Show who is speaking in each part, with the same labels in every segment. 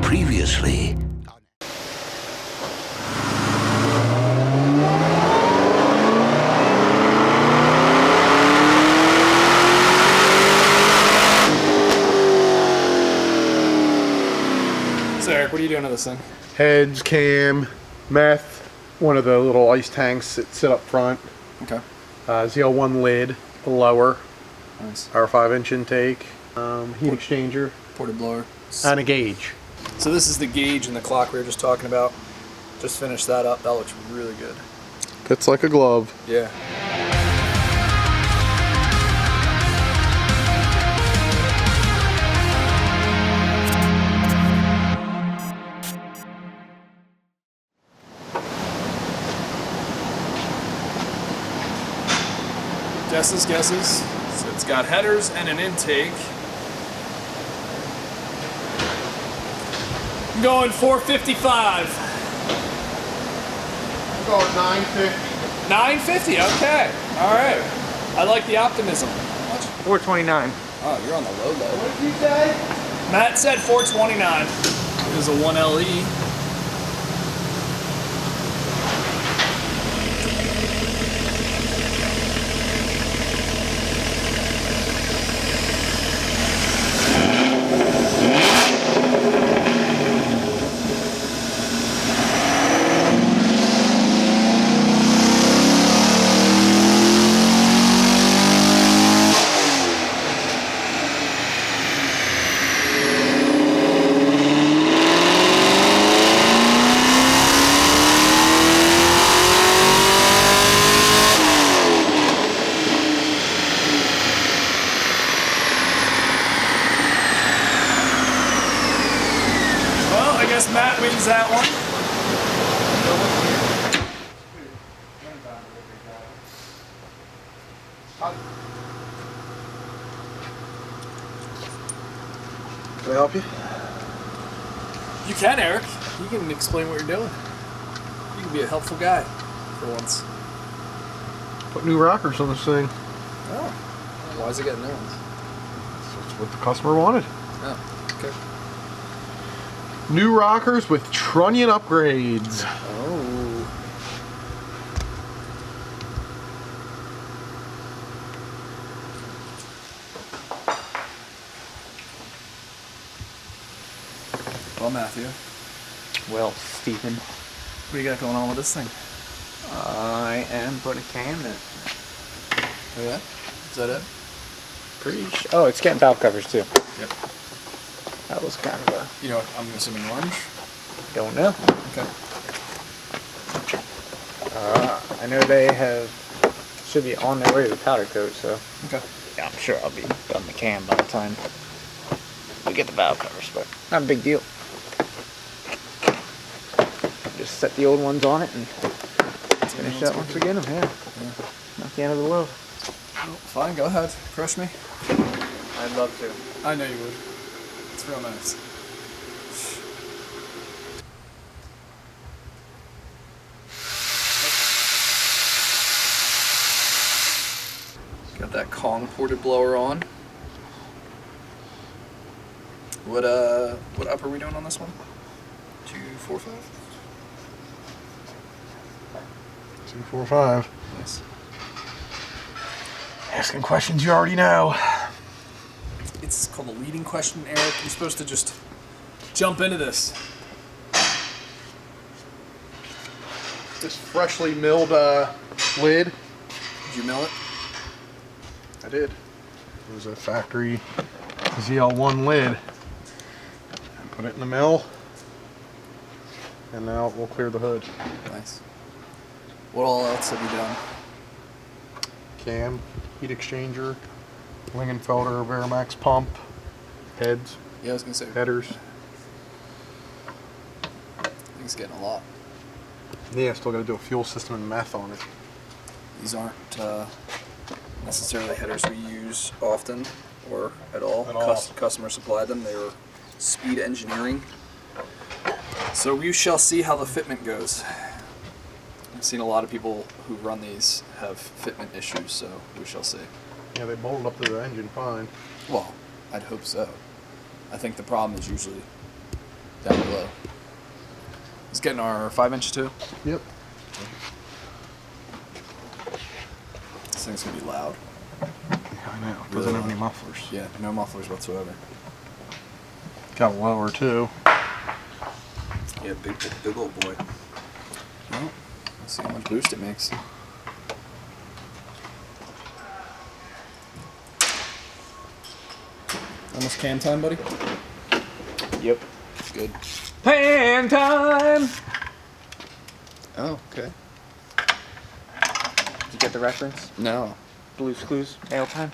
Speaker 1: Previously.
Speaker 2: So Eric, what are you doing to this thing?
Speaker 3: Heads, cam, meth, one of the little ice tanks that sit up front.
Speaker 2: Okay.
Speaker 3: ZL1 lid, a lower.
Speaker 2: Nice.
Speaker 3: Our 5-inch intake, heat exchanger,
Speaker 2: Ported blower.
Speaker 3: and a gauge.
Speaker 2: So this is the gauge and the clock we were just talking about. Just finished that up. That looks really good.
Speaker 3: Fits like a glove.
Speaker 2: Yeah. Guesses. So it's got headers and an intake. I'm going 455.
Speaker 3: I'm going 950.
Speaker 2: 950, okay. Alright. I like the optimism.
Speaker 4: 429.
Speaker 2: Oh, you're on the low.
Speaker 3: What did you say?
Speaker 2: Matt said 429. It is a 1LE. Well, I guess Matt wins that one.
Speaker 3: Can I help you?
Speaker 2: You can, Eric. You can explain what you're doing. You can be a helpful guy for once.
Speaker 3: Put new rockers on this thing.
Speaker 2: Oh. Why is it getting new ones?
Speaker 3: That's what the customer wanted.
Speaker 2: Oh, okay.
Speaker 3: New rockers with trunnion upgrades.
Speaker 2: Oh. Well, Matthew,
Speaker 4: Well, Stephen,
Speaker 2: what do you got going on with this thing?
Speaker 4: I am putting a cam in.
Speaker 2: Oh, yeah? Is that it?
Speaker 4: Oh, it's getting valve covers too.
Speaker 2: Yep.
Speaker 4: That was kind of a...
Speaker 2: You know, I'm assuming orange?
Speaker 4: Don't know.
Speaker 2: Okay.
Speaker 4: I know they should be on their way to the powder coat, so
Speaker 2: Okay.
Speaker 4: yeah, I'm sure I'll be done the cam by the time we get the valve covers, but not a big deal. Just set the old ones on it and finish that once we get them. Yeah. Not the end of the world.
Speaker 2: Well, fine, go ahead. Crush me.
Speaker 4: I'd love to.
Speaker 2: I know you would. It's real nice. Got that Kong ported blower on. What up are we doing on this one? 245?
Speaker 3: 245.
Speaker 2: Nice.
Speaker 3: Asking questions you already know.
Speaker 2: It's called a leading question, Eric. You're supposed to just jump into this.
Speaker 3: This freshly milled lid.
Speaker 2: Did you mill it?
Speaker 3: I did. It was a factory ZL1 lid. I put it in the mill, and now we'll clear the hood.
Speaker 2: Nice. What all else have you done?
Speaker 3: Cam, heat exchanger, Lingenfelder Varimax pump, heads,
Speaker 2: Yeah, I was gonna say.
Speaker 3: headers.
Speaker 2: I think it's getting a lot.
Speaker 3: Yeah, still got to do a fuel system and meth on it.
Speaker 2: These aren't necessarily headers we use often or at all.
Speaker 3: At all.
Speaker 2: Customer supplied them. They were Speed Engineering. So we shall see how the fitment goes. I've seen a lot of people who run these have fitment issues, so we shall see.
Speaker 3: Yeah, they bolted up to the engine fine.
Speaker 2: Well, I'd hope so. I think the problem is usually down below. He's getting our 5-inch too.
Speaker 3: Yep.
Speaker 2: This thing's gonna be loud.
Speaker 3: I know. Doesn't have any mufflers.
Speaker 2: Yeah, no mufflers whatsoever.
Speaker 3: Got a lower too.
Speaker 2: Yeah, big old boy. Well, let's see how much boost it makes. Almost cam time, buddy?
Speaker 4: Yep.
Speaker 2: Good.
Speaker 4: Pan time!
Speaker 2: Oh, okay.
Speaker 4: Did you get the reference?
Speaker 2: No.
Speaker 4: Blue's Clues, ale time?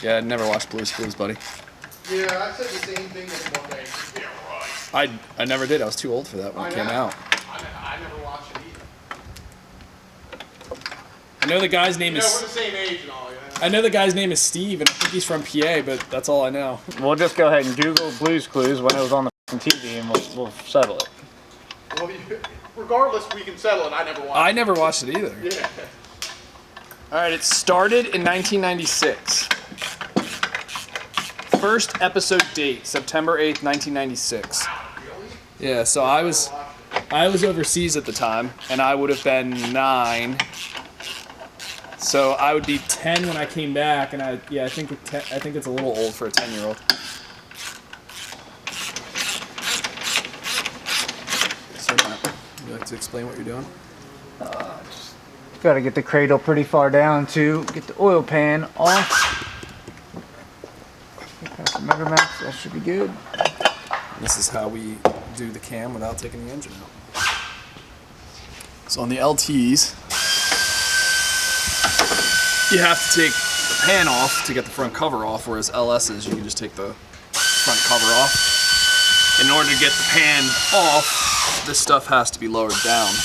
Speaker 2: Yeah, I never watched Blue's Clues, buddy.
Speaker 3: Yeah, I said the same thing this one day. Yeah, right.
Speaker 2: I never did. I was too old for that when it came out.
Speaker 3: I never watched it either.
Speaker 2: I know the guy's name
Speaker 3: We're
Speaker 2: is.
Speaker 3: the same age and all,
Speaker 2: I know the guy's name is Steve, and I think he's from PA, but that's all I know.
Speaker 4: We'll just go ahead and Google Blue's Clues when it was on the TV and we'll settle it.
Speaker 3: Well, regardless, we can settle it. I never watched
Speaker 2: I never watched it either.
Speaker 3: it. Yeah.
Speaker 2: All right, it started in 1996. First episode date, September 8th, 1996.
Speaker 3: Really?
Speaker 2: Yeah, so I was overseas at the time, and I would have been 9. So I would be 10 when I came back, and I think it's a little old for a 10-year-old. So Matt, would you like to explain what you're doing?
Speaker 4: Got to get the cradle pretty far down to get the oil pan off. Get past the measurements, that should be good.
Speaker 2: This is how we do the cam without taking the engine out. So on the LTs, you have to take the pan off to get the front cover off, whereas LS's, you can just take the front cover off. In order to get the pan off, this stuff has to be lowered down.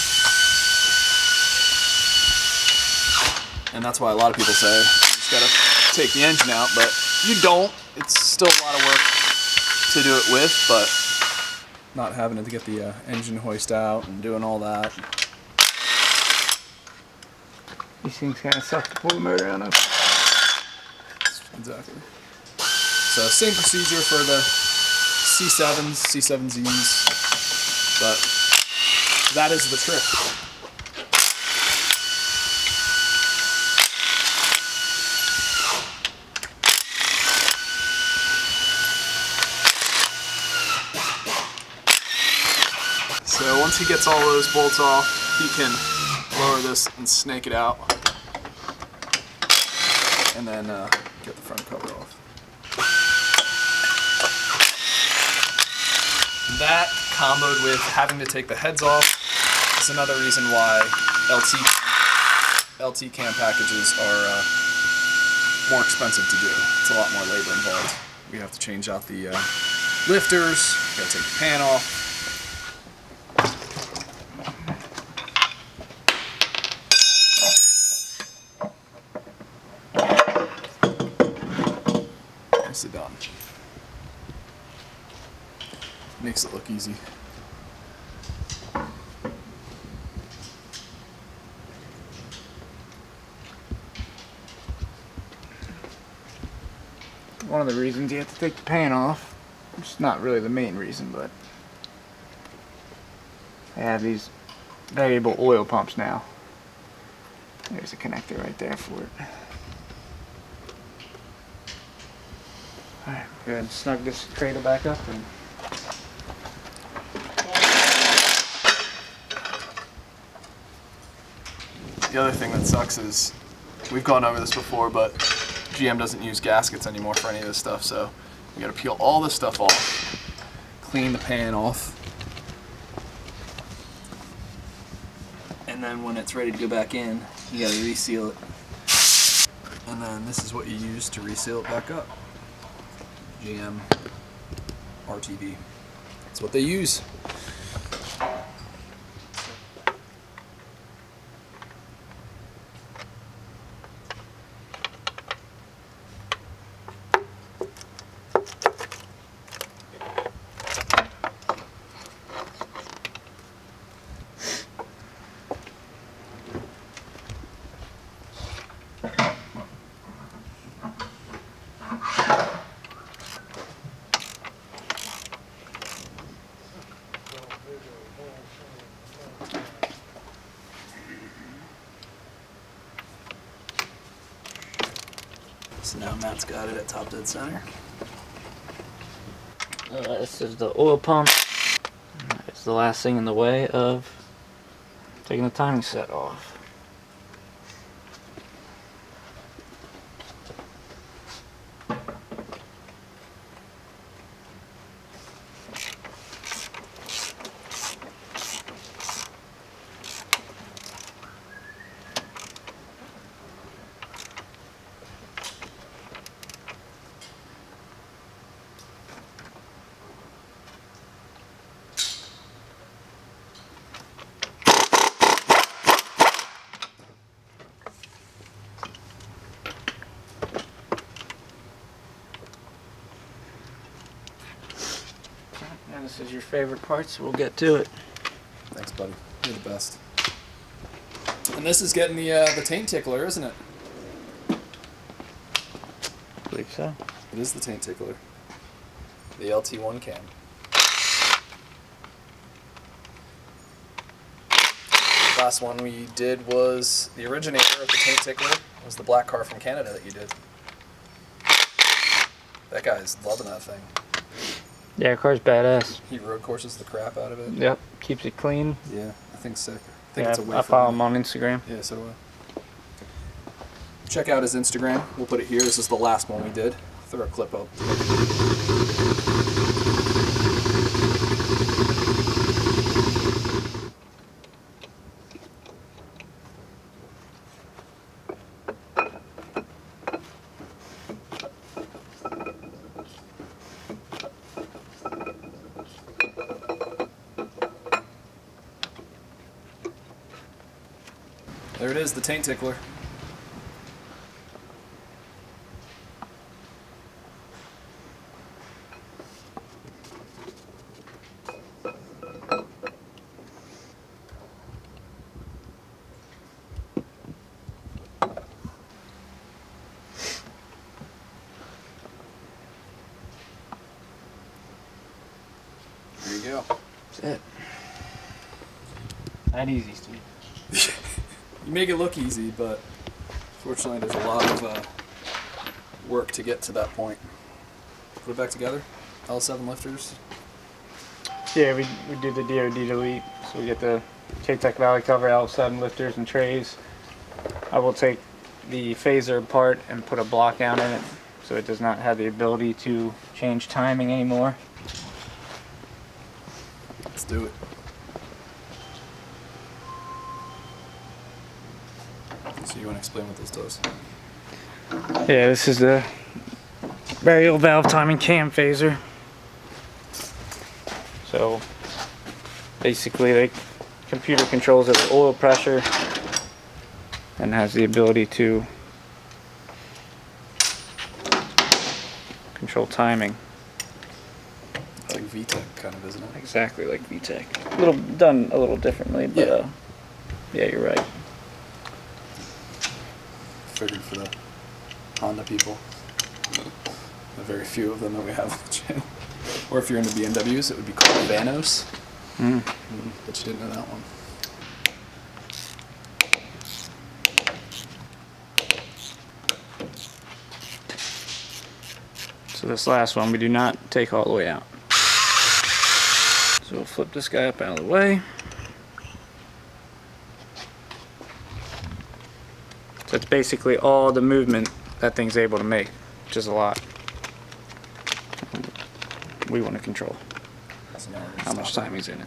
Speaker 2: And that's why a lot of people say, you just gotta take the engine out, but you don't. It's still a lot of work to do it with, but not having to get the engine hoist out and doing all that.
Speaker 4: These things kind of suck to pull the motor out of.
Speaker 2: Exactly. So same procedure for the C7s, C7Zs, but that is the trick. So once he gets all those bolts off, he can lower this and snake it out, and then get the front cover off. That, comboed with having to take the heads off, is another reason why LT cam packages are more expensive to do. It's a lot more labor involved. We have to change out the lifters, we gotta take the pan off. Nicely done. Makes it look easy.
Speaker 4: One of the reasons you have to take the pan off, it's not really the main reason, but they have these variable oil pumps now. There's a connector right there for it. Alright, go ahead and snug this cradle back up. And
Speaker 2: the other thing that sucks is, we've gone over this before, but GM doesn't use gaskets anymore for any of this stuff, so you gotta peel all this stuff off, clean the pan off, and then when it's ready to go back in, you gotta reseal it. And then this is what you use to reseal it back up. GM RTV. That's what they use. So now Matt's got it at top dead center.
Speaker 4: This is the oil pump. It's the last thing in the way of taking the timing set off. And this is your favorite part, so we'll get to it.
Speaker 2: Thanks, buddy. You're the best. And this is getting the taint tickler, isn't it?
Speaker 4: I believe so.
Speaker 2: It is the taint tickler. The LT1 Cam. The last one we did was the originator of the taint tickler. It was the black car from Canada that you did. That guy's loving that thing.
Speaker 4: Yeah, car's badass.
Speaker 2: He road courses the crap out of it.
Speaker 4: Yep, keeps it clean.
Speaker 2: Yeah, I think sick. I think
Speaker 4: Yeah,
Speaker 2: it's a way
Speaker 4: I
Speaker 2: for
Speaker 4: follow
Speaker 2: him.
Speaker 4: him on Instagram.
Speaker 2: Yeah, so do I. Check out his Instagram. We'll put it here. This is the last one we did. Throw a clip up. There it is, the taint tickler. There you go.
Speaker 4: That's it. That easy, Steve.
Speaker 2: You make it look easy, but fortunately there's a lot of work to get to that point. Put it back together. L7 lifters.
Speaker 4: Yeah, we did the DOD delete, so we get the K-Tech Valley cover, L7 lifters and trays. I will take the phaser apart and put a block down in it, so it does not have the ability to change timing anymore.
Speaker 2: Let's do it. So you want to explain what this does?
Speaker 4: Yeah, this is the variable valve timing cam phaser. So basically the computer controls the oil pressure and has the ability to control timing.
Speaker 2: It's like VTEC kind of, isn't it?
Speaker 4: Exactly like VTEC. Done a little differently, but yeah, you're right.
Speaker 2: Figured for the Honda people. The very few of them that we have on the channel. Or if you're into BMWs, it would be called Vanos. But you didn't know that one.
Speaker 4: So this last one we do not take all the way out. So we'll flip this guy up out of the way. So it's basically all the movement that thing's able to make, which is a lot. We want to control
Speaker 2: So now we're gonna
Speaker 4: how much
Speaker 2: stop.
Speaker 4: timing's in it.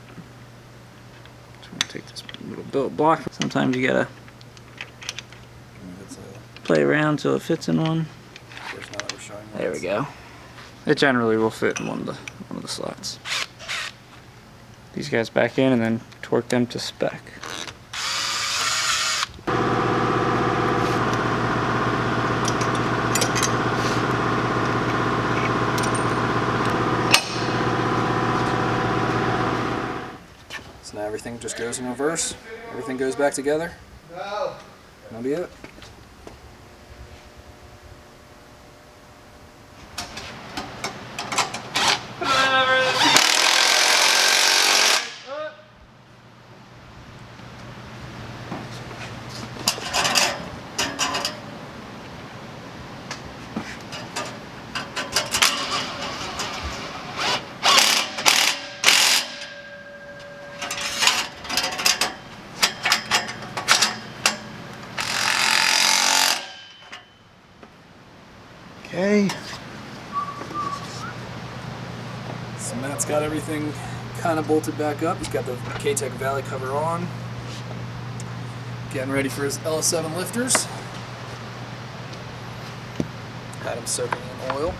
Speaker 4: So I'm gonna take this little built block. Sometimes you gotta
Speaker 2: It's
Speaker 4: play around till it fits in one.
Speaker 2: of course, now that we're showing
Speaker 4: There we
Speaker 2: lights.
Speaker 4: go. It generally will fit in one of the slots. These guys back in and then torque them to spec.
Speaker 2: So now everything just goes in reverse. Everything goes back together. That'll be it.
Speaker 3: Okay.
Speaker 2: So Matt's got everything kind of bolted back up. He's got the K-Tech Valley cover on. Getting ready for his LS7 lifters. Had him soaking in oil.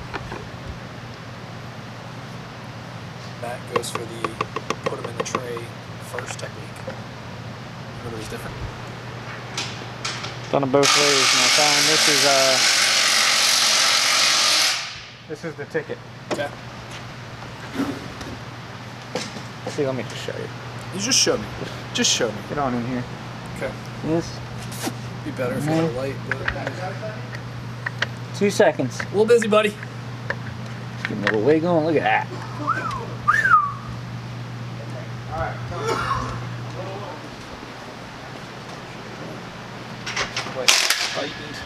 Speaker 2: Matt goes for the put them in the tray first technique. Everybody's different.
Speaker 4: Done it both ways, and I found this is the ticket.
Speaker 2: Okay.
Speaker 4: See, let me just show you.
Speaker 2: You just show me. Just show me.
Speaker 4: Get on in here.
Speaker 2: Okay.
Speaker 4: This.
Speaker 2: Be better if you had a light. But
Speaker 4: 2 seconds.
Speaker 2: a little busy, buddy.
Speaker 4: Give him a little wiggle and look at that.
Speaker 2: Tightened.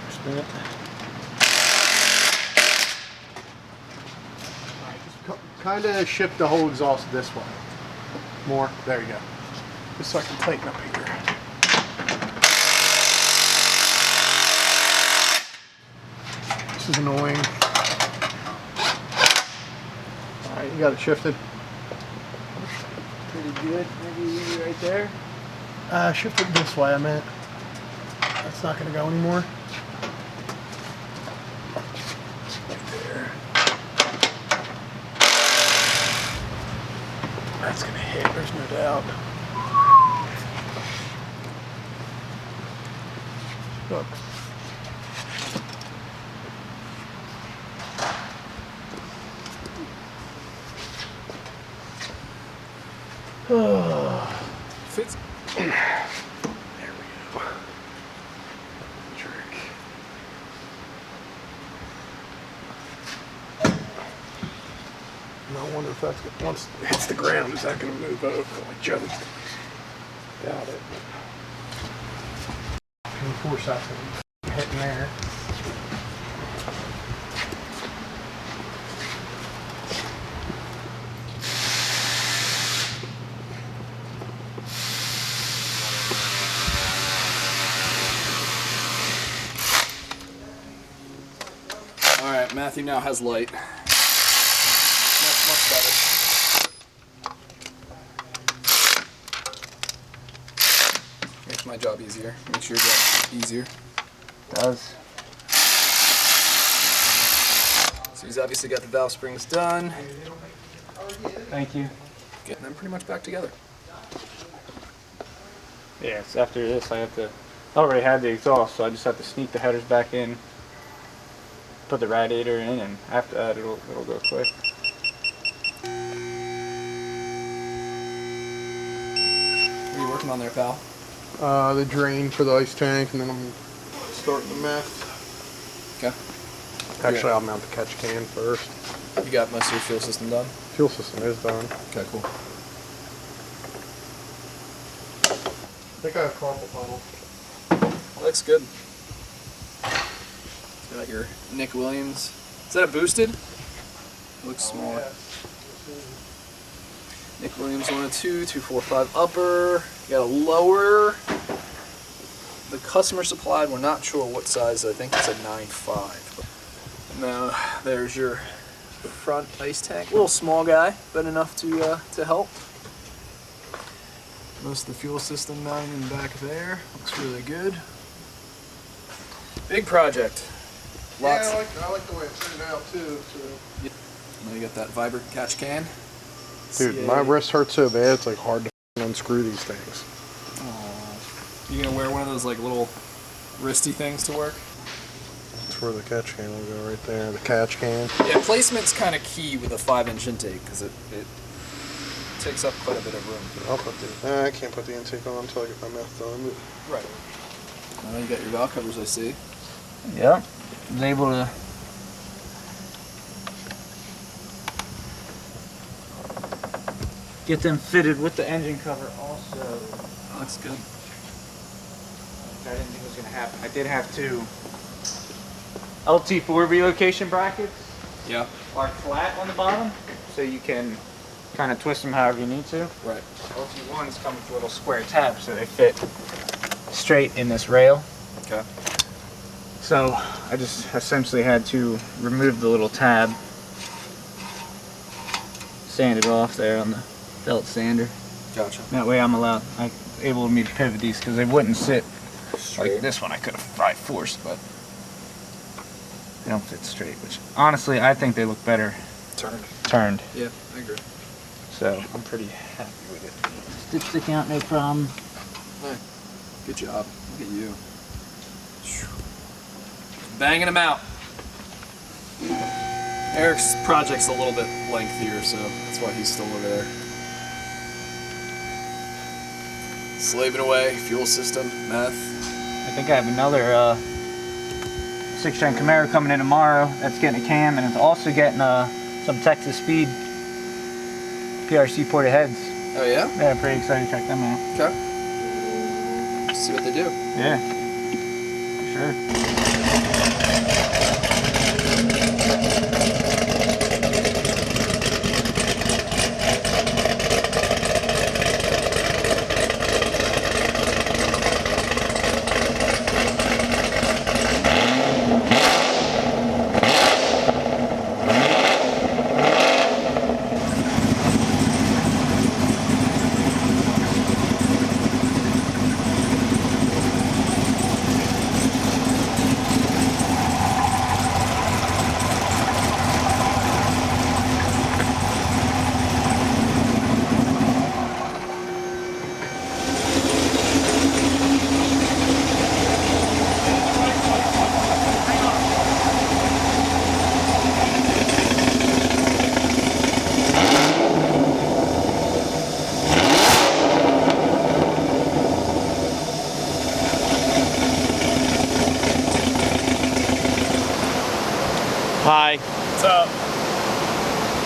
Speaker 4: Spin it.
Speaker 3: Kind of shift the whole exhaust this way. More. There you go. Just so I can tighten up here. This is annoying. Alright, you got it shifted.
Speaker 4: Pretty good. Maybe right there.
Speaker 3: Shift it this way, I meant. That's not going to go anymore. Right there. That's going to hit, there's no doubt. Look.
Speaker 2: Fits.
Speaker 3: There we go. Trick. And I wonder if that's gonna, once it hits the ground, is that going to move over like Joe's? Doubt it. And of course that's going to be hitting there.
Speaker 2: Alright, Matthew now has light. Much better. Makes my job easier. Makes your job easier.
Speaker 4: Does.
Speaker 2: So he's obviously got the valve springs done.
Speaker 4: Thank you.
Speaker 2: Getting them pretty much back together.
Speaker 4: Yeah, it's after this I have to. I already had the exhaust, so I just have to sneak the headers back in, put the radiator in, and after that it'll go quick.
Speaker 2: What are you working on there, pal?
Speaker 3: The drain for the ice tank, and then I'm starting the meth.
Speaker 2: Okay.
Speaker 3: Actually, I'll mount the catch can first.
Speaker 2: You got most of your fuel system done?
Speaker 3: Fuel system is done.
Speaker 2: Okay, cool.
Speaker 3: I think I have carpal tunnel.
Speaker 2: Looks good. Got your Nick Williams. Is that a boosted? Looks smaller. Nick Williams 102, 245 upper. You got a lower. The customer supplied, we're not sure what size. I think it's a 9.5. Now there's your front ice tank. Little small guy, but enough to help. Most of the fuel system mounting in the back there. Looks really good. Big project. Lots.
Speaker 3: Yeah, I like the way it turned out too. So.
Speaker 2: Now you got that vibrant catch can.
Speaker 3: Dude, my wrist hurts so bad it's like hard to unscrew these things.
Speaker 2: Aww. You gonna wear one of those like little wristy things to work?
Speaker 3: That's where the catch can will go right there. The catch can.
Speaker 2: Yeah, placement's kind of key with a 5-inch intake because it takes up quite a bit of room.
Speaker 3: I'll put the. I can't put the intake on until I get my meth done.
Speaker 2: Right. Now you got your valve covers, I see.
Speaker 4: Yep. I was able to get them fitted with the engine cover also.
Speaker 2: Looks good.
Speaker 4: I didn't think it was going to happen. I did have two LT4 relocation brackets.
Speaker 2: Yeah.
Speaker 4: Are flat on the bottom, so you can kind of twist them however you need to.
Speaker 2: Right.
Speaker 4: LT1s come with little square tabs, so they fit straight in this rail.
Speaker 2: Okay.
Speaker 4: So I just essentially had to remove the little tab, sand it off there on the belt sander.
Speaker 2: Gotcha.
Speaker 4: That way I'm able to pivot these because they wouldn't sit
Speaker 2: Straight.
Speaker 4: like this one. I could have probably forced, but they don't fit straight. Which honestly, I think they look better turned.
Speaker 2: Yeah, I agree.
Speaker 4: So I'm pretty happy with it. Stitch sticking out, no problem.
Speaker 2: Hey, good job. Look at you. Banging them out. Eric's project's a little bit lengthier, so that's why he's still over there. Slaving away, fuel system, meth.
Speaker 4: I think I have another 6-gen Camaro coming in tomorrow. That's getting a cam, and it's also getting some Texas Speed PRC ported heads.
Speaker 2: Oh yeah?
Speaker 4: Yeah, I'm pretty excited to check them out.
Speaker 2: Okay. See what they do.
Speaker 4: Yeah, for sure.
Speaker 1: Hi.
Speaker 5: What's up?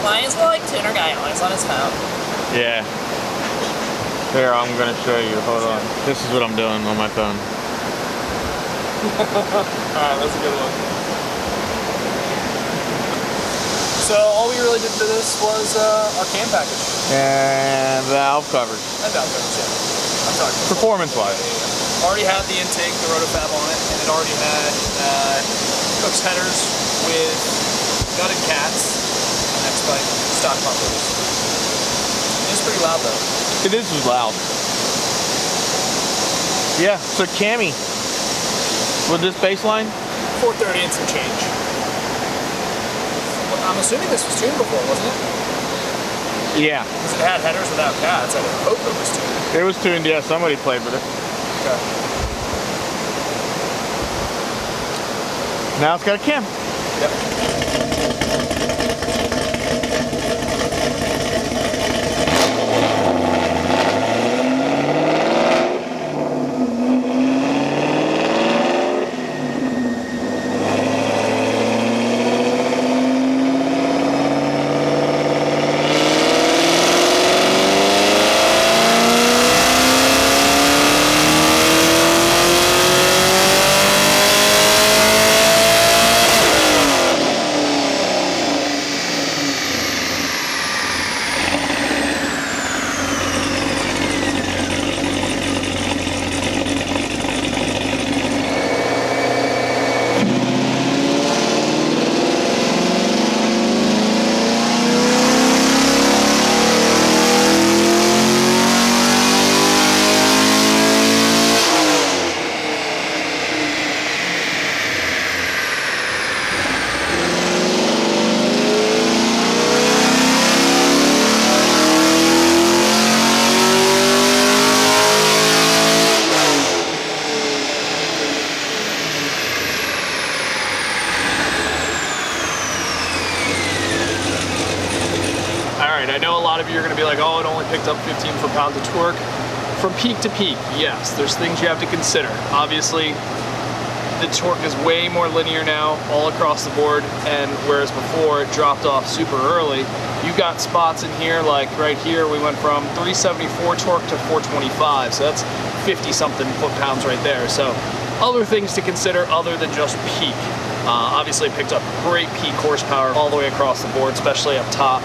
Speaker 5: Lions will like 200 gallons on his phone.
Speaker 1: Yeah. Here, I'm gonna show you. Hold on. This is what I'm doing on my phone.
Speaker 2: Alright, that's a good one. So all we really did to this was our cam package.
Speaker 1: And valve covers.
Speaker 2: And valve covers, yeah. I'm talking.
Speaker 1: Performance-wise.
Speaker 2: Already had the intake, the rotofab on it, and it already had Cook's headers with gutted cats, next by stock bumpers. It's pretty loud though.
Speaker 1: It is loud. Yeah, so Cammy, with this baseline?
Speaker 2: 430 and some change. Well, I'm assuming this was tuned before, wasn't it?
Speaker 1: Yeah.
Speaker 2: Because it had headers without cats. I would hope it was tuned.
Speaker 1: It was tuned, yeah. Somebody played with it.
Speaker 2: Okay.
Speaker 1: Now it's got a cam.
Speaker 2: Yep. I know a lot of you are going to be like, oh, it only picked up 15 foot-pounds of torque. From peak to peak, yes, there's things you have to consider. Obviously, the torque is way more linear now all across the board, and whereas before it dropped off super early, you got spots in here, like right here, we went from 374 torque to 425, so that's 50-something foot-pounds right there. So other things to consider other than just peak. Obviously, it picked up great peak horsepower all the way across the board, especially up top.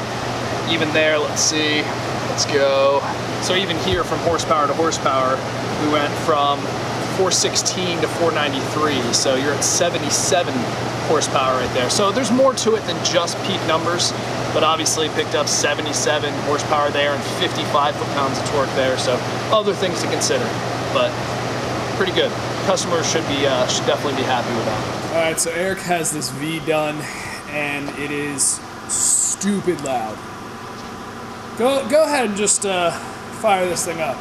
Speaker 2: Even there, let's see, let's go. So even here from horsepower to horsepower, we went from 416 to 493, so you're at 77 horsepower right there. So there's more to it than just peak numbers, but obviously picked up 77 horsepower there and 55 foot-pounds of torque there, so other things to consider, but pretty good. Customers should definitely be happy with that.
Speaker 6: All right, so Eric has this V done, and it is stupid loud. Go ahead and just fire this thing up.